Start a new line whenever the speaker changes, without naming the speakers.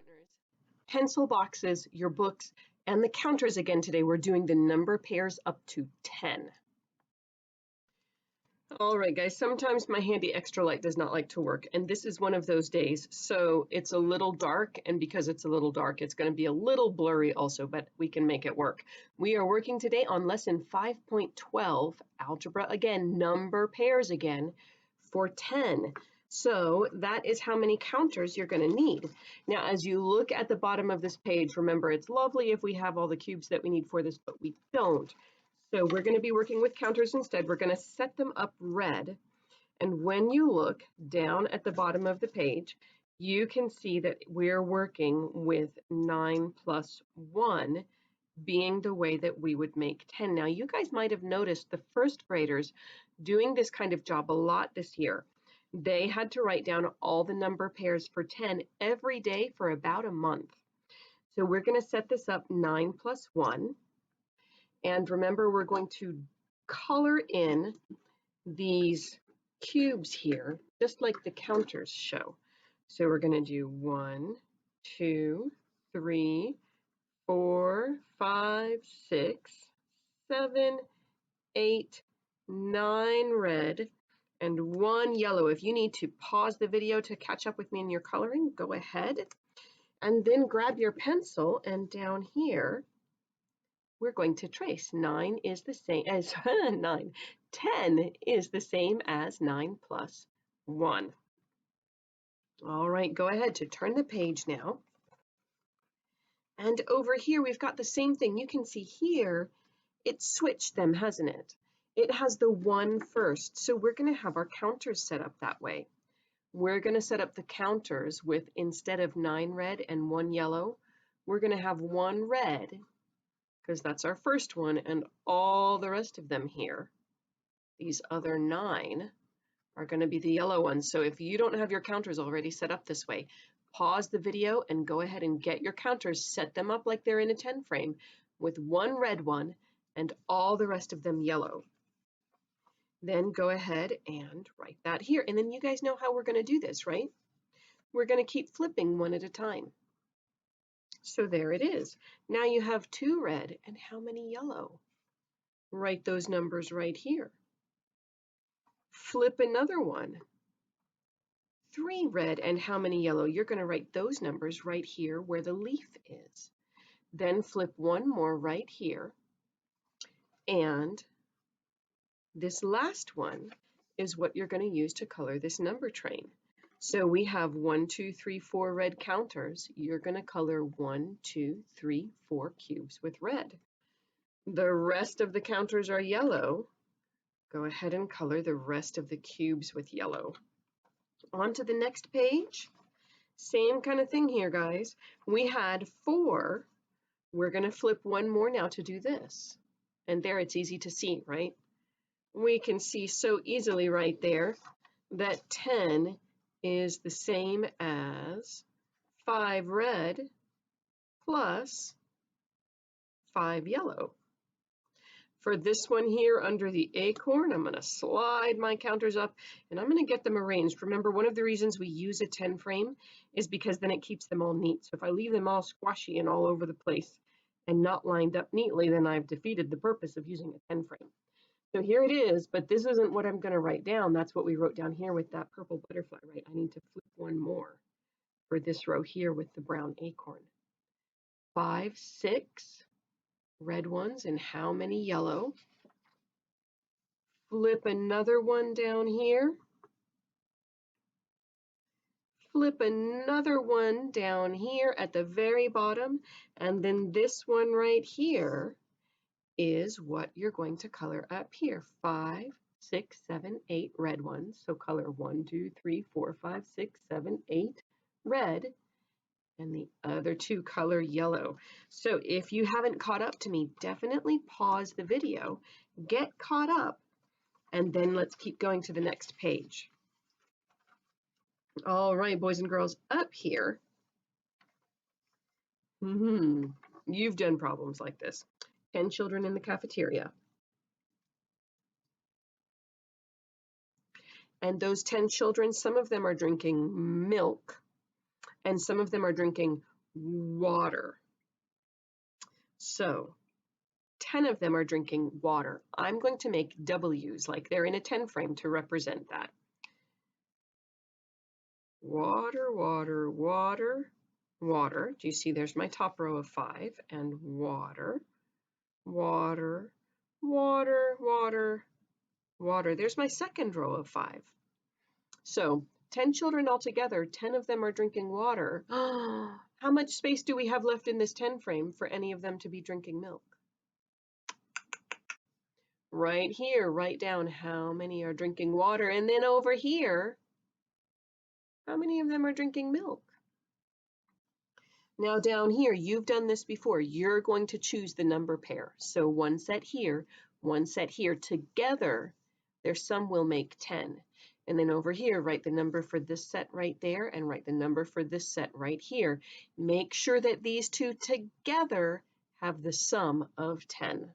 partners, pencil boxes, your books, and the counters again today. We're doing the number pairs up to 10. All right, guys, sometimes my handy extra light does not like to work, and this is one of those days. So it's a little dark, and because it's a little dark, it's going to be a little blurry also, but we can make it work. We are working today on lesson 5.12, algebra again, number pairs again, for 10. So that is how many counters you're going to need. Now, as you look at the bottom of this page, remember, it's lovely if we have all the cubes that we need for this, but we don't. So we're going to be working with counters instead. We're going to set them up red. And when you look down at the bottom of the page, you can see that we're working with 9 plus 1 being the way that we would make 10. Now, you guys might have noticed the first graders doing this kind of job a lot this year. They had to write down all the number pairs for 10 every day for about a month. So we're going to set this up 9 plus 1. And remember, we're going to color in these cubes here, just like the counters show. So we're going to do 1, 2, 3, 4, 5, 6, 7, 8, 9 red, and 1 yellow. If you need to pause the video to catch up with me in your coloring, go ahead. And then grab your pencil, and down here, we're going to trace. 9 is the same as 9. 10 is the same as 9 plus 1. All right, go ahead to turn the page now. And over here, we've got the same thing. You can see here, it switched them, hasn't it? It has the 1 first. So we're going to have our counters set up that way. We're going to set up the counters with, instead of 9 red and 1 yellow, we're going to have 1 red, because that's our first one, and all the rest of them here, these other 9, are going to be the yellow ones. So if you don't have your counters already set up this way, pause the video and go ahead and get your counters, set them up like they're in a 10 frame with 1 red one and all the rest of them yellow. Then go ahead and write that here. And then you guys know how we're going to do this, right? We're going to keep flipping one at a time. So there it is. Now you have 2 red and how many yellow? Write those numbers right here. Flip another one. 3 red and how many yellow? You're going to write those numbers right here where the leaf is. Then flip one more right here. And this last one is what you're going to use to color this number train. So we have 1, 2, 3, 4 red counters. You're going to color 1, 2, 3, 4 cubes with red. The rest of the counters are yellow. Go ahead and color the rest of the cubes with yellow. On to the next page. Same kind of thing here, guys. We had 4. We're going to flip one more now to do this. And there it's easy to see, right? We can see so easily right there that 10 is the same as 5 red plus 5 yellow. For this one here under the acorn, I'm going to slide my counters up and I'm going to get them arranged. Remember, one of the reasons we use a 10 frame is because then it keeps them all neat. So if I leave them all squashy and all over the place and not lined up neatly, then I've defeated the purpose of using a 10 frame. So here it is, but this isn't what I'm going to write down. That's what we wrote down here with that purple butterfly, right? I need to flip one more for this row here with the brown acorn. 5, 6 red ones and how many yellow? Flip another one down here. Flip another one down here at the very bottom, and then this one right here is what you're going to color up here. 5, 6, 7, 8 red ones. So color 1, 2, 3, 4, 5, 6, 7, 8 red, and the other 2 color yellow. So if you haven't caught up to me, definitely pause the video, get caught up, and then let's keep going to the next page. All right, boys and girls, up here, you've done problems like this. 10 children in the cafeteria. And those 10 children, some of them are drinking milk, and some of them are drinking water. So 10 of them are drinking water. I'm going to make W's like they're in a 10 frame to represent that. Water, water, water, water. Do you see there's my top row of 5 and water, water, water, water, water. There's my second row of 5. So 10 children altogether, 10 of them are drinking water. How much space do we have left in this 10 frame for any of them to be drinking milk? Right here, write down how many are drinking water. And then over here, how many of them are drinking milk? Now down here, you've done this before. You're going to choose the number pair. So one set here, one set here. Together, their sum will make 10. And then over here, write the number for this set right there and write the number for this set right here. Make sure that these two together have the sum of 10.